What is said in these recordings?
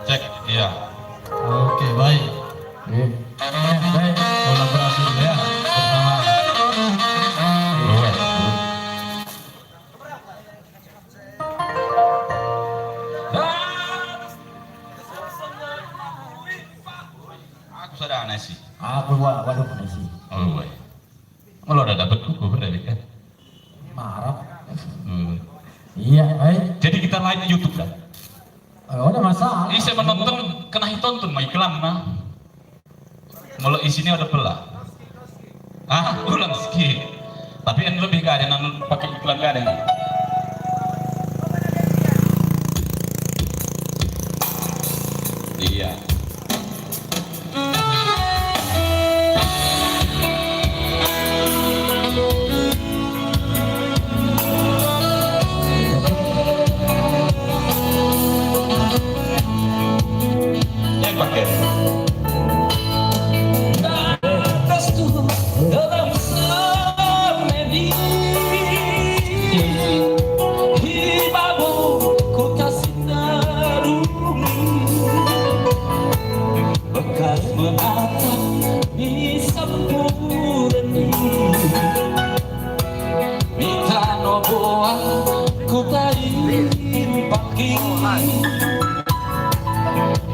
Cek, iya. Oke, baik. Baik, kolaborasi ya bersama. Aku sudah aneh sih. Aku waduh sih. Oh, weh. Kalau udah dapet kuku berarti kan? Marah. Hmm. Iya, baik. Jadi kita live di YouTube kan? Oh, ada masalah. Ini saya menonton, kena tonton mau iklan nah. Kalau isinya ada belah. Ah, ulang sedikit. Tapi yang lebih gak ada yang pakai iklan gak ada. Iya. Yang pakai.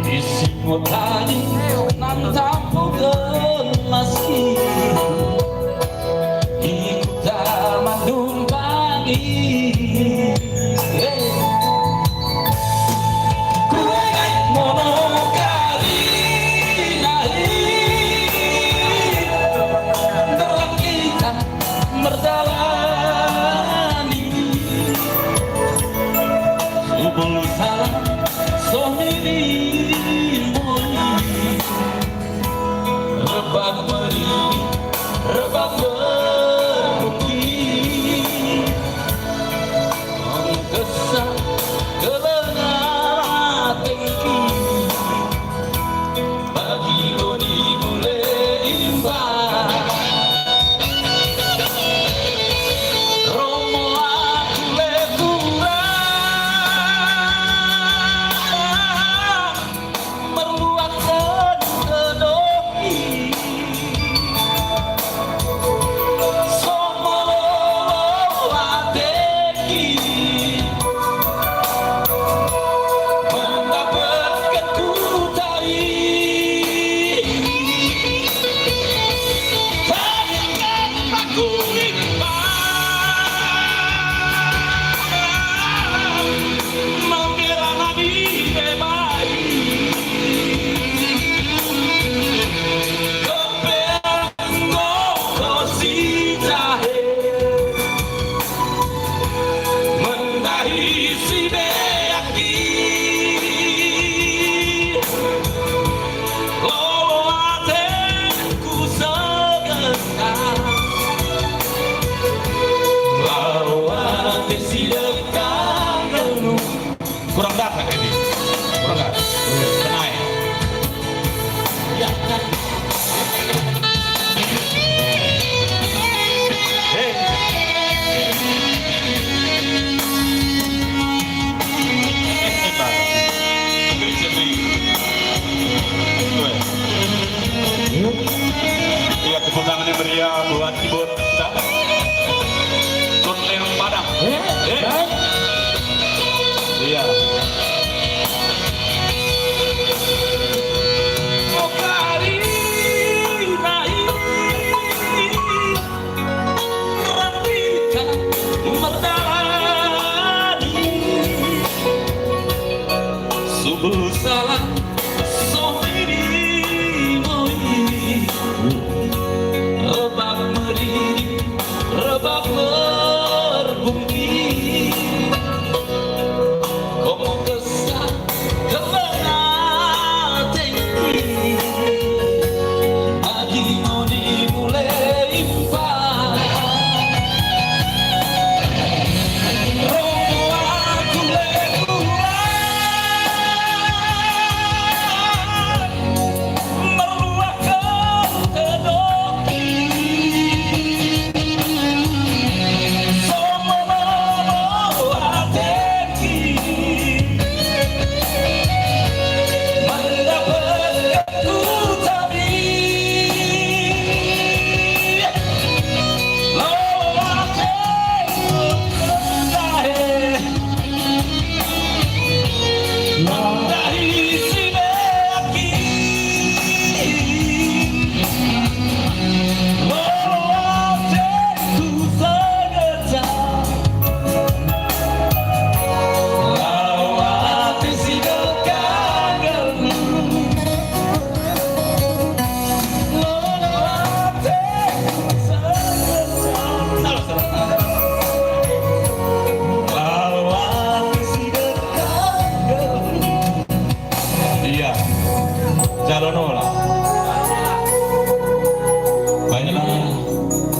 Isi kotanya nan tampung masih